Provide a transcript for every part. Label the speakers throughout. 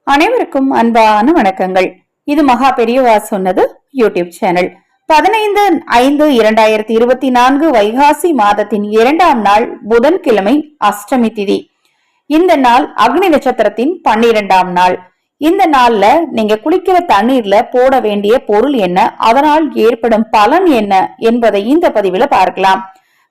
Speaker 1: அனைவருக்கும் அன்பான வணக்கங்கள். இது மகா பெரியவா சொன்னது யூடியூப் சேனல். 15/5/2024 வைகாசி மாதத்தின் 2ஆம் நாள் புதன்கிழமை அஷ்டமி திதி. இந்த நாள் அக்னி நட்சத்திரத்தின் 12ஆம் நாள். இந்த நாள்ல நீங்க குளிக்கிற தண்ணீர்ல போட வேண்டிய பொருள் என்ன, அதனால் ஏற்படும் பலன் என்ன என்பதை இந்த பதிவுல பார்க்கலாம்.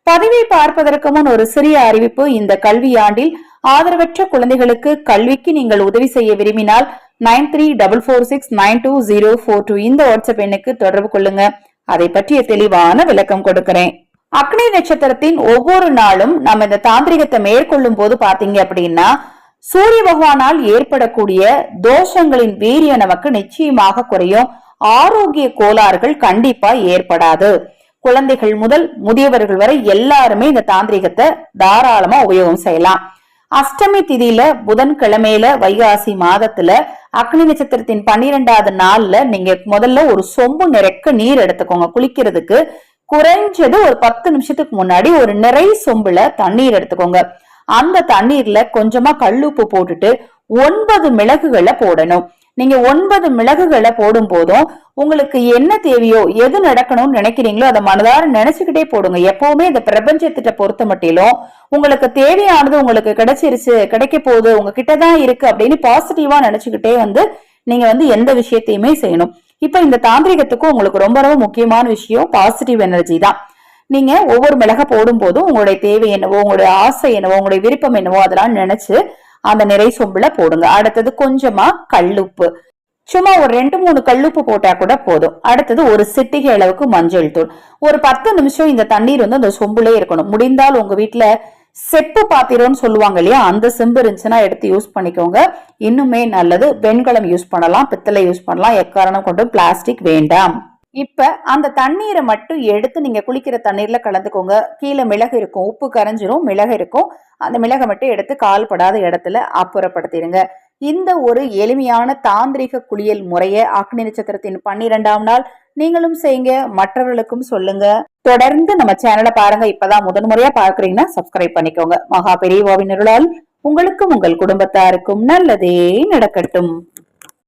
Speaker 1: பதிவை பார்ப்பதற்கு முன் ஒரு சிறிய அறிவிப்பு. இந்த கல்வியாண்டில் ஆதரவற்ற குழந்தைகளுக்கு கல்விக்கு நீங்கள் உதவி செய்ய விரும்பினால் 9344692042 இந்த வாட்ஸ்அப் எண்ணுக்கு தொடர்பு கொள்ளுங்க. அதை பற்றிய தெளிவான விளக்கம் கொடுக்கிறேன். அக்னி நட்சத்திரத்தின் ஒவ்வொரு நாளும் நம்ம இந்த தாந்திரிகத்தை மேற்கொள்ளும் போது பாத்தீங்க அப்படின்னா சூரிய பகவானால் ஏற்படக்கூடிய தோஷங்களின் வீரியம் நமக்கு நிச்சயமாக குறையும். ஆரோக்கிய கோளாறுகள் கண்டிப்பா ஏற்படாது. குழந்தைகள் முதல் முதியவர்கள் வரை எல்லாருமே இந்த தாந்திரிகத்தை தாராளமா உபயோகம் செய்யலாம். அஷ்டமி திதியில புதன்கிழமையில வைகாசி மாதத்துல அக்னி நட்சத்திரத்தின் 12ஆவது நாள்ல நீங்க முதல்ல ஒரு சொம்பு நிறைக்க நீர் எடுத்துக்கோங்க. குளிக்கிறதுக்கு குறைஞ்சது ஒரு 10 நிமிஷத்துக்கு முன்னாடி ஒரு நிறை சொம்புல தண்ணீர் எடுத்துக்கோங்க. அந்த தண்ணீர்ல கொஞ்சமா கல்லுப்பு போட்டுட்டு 9 மிளகுகளை போடணும். நீங்க 9 மிளகுகளை போடும் போதும் உங்களுக்கு என்ன தேவையோ, எது நடக்கணும்னு நினைக்கிறீங்களோ அதை மனதார நினைச்சுக்கிட்டே போடுங்க. எப்பவுமே இந்த பிரபஞ்சத்திட்ட பொறுத்த மட்டிலும் உங்களுக்கு தேவையானது உங்களுக்கு கிடைச்சிருச்சு, கிடைக்க போகுது, உங்ககிட்டதான் இருக்கு அப்படின்னு பாசிட்டிவா நினைச்சுக்கிட்டே நீங்க எந்த விஷயத்தையுமே செய்யணும். இப்ப இந்த தாந்திரிகத்துக்கும் உங்களுக்கு ரொம்ப ரொம்ப முக்கியமான விஷயம் பாசிட்டிவ் எனர்ஜி தான். நீங்க ஒவ்வொரு மிளக போடும் போதும் உங்களுடைய தேவை என்னவோ, உங்களுடைய ஆசை என்னவோ, உங்களுடைய விருப்பம் என்னவோ அதெல்லாம் நினைச்சு அந்த நிறை சொம்புல போடுங்க. அடுத்தது கொஞ்சமா கல்லுப்பு, சும்மா ஒரு 2-3 கல்லுப்பு போட்டா கூட போதும். அடுத்தது ஒரு சிட்டிகை அளவுக்கு மஞ்சள் தூள். ஒரு 10 நிமிஷம் இந்த தண்ணீர் அந்த சொம்புலே இருக்கணும். முடிந்தால் உங்க வீட்டுல செப்பு பாத்திரம்னு சொல்லுவாங்க இல்லையா, அந்த செம்பு இருந்துச்சுன்னா எடுத்து யூஸ் பண்ணிக்கோங்க. இன்னுமே நல்லது. வெண்கலம் யூஸ் பண்ணலாம், பித்தளை யூஸ் பண்ணலாம். எக்காரணம் கொண்டு பிளாஸ்டிக் வேண்டாம். இப்ப அந்த தண்ணீரை மட்டும் எடுத்து நீங்க குளிக்கிற தண்ணீர்ல கலந்துக்கோங்க. கீழே மிளகு இருக்கும், உப்பு கரைஞ்சிரும், மிளகு இருக்கும். அந்த மிளகை மட்டும் எடுத்து கால்படாத இடத்துல அப்புறப்படுத்திடுங்க. இந்த ஒரு எளிமையான தாந்திரிக குளியல் முறையை அக்னி நட்சத்திரத்தின் 12ஆம் நாள் நீங்களும் செய்யுங்க, மற்றவர்களுக்கும் சொல்லுங்க. தொடர்ந்து நம்ம சேனலை பாருங்க. இப்பதான் முதன்முறையா பார்க்கறீங்கன்னா சப்ஸ்கிரைப் பண்ணிக்கோங்க. மகா பெரியவாவின் அருளால் உங்களுக்கும் உங்கள் குடும்பத்தாருக்கும் நல்லதே நடக்கட்டும்.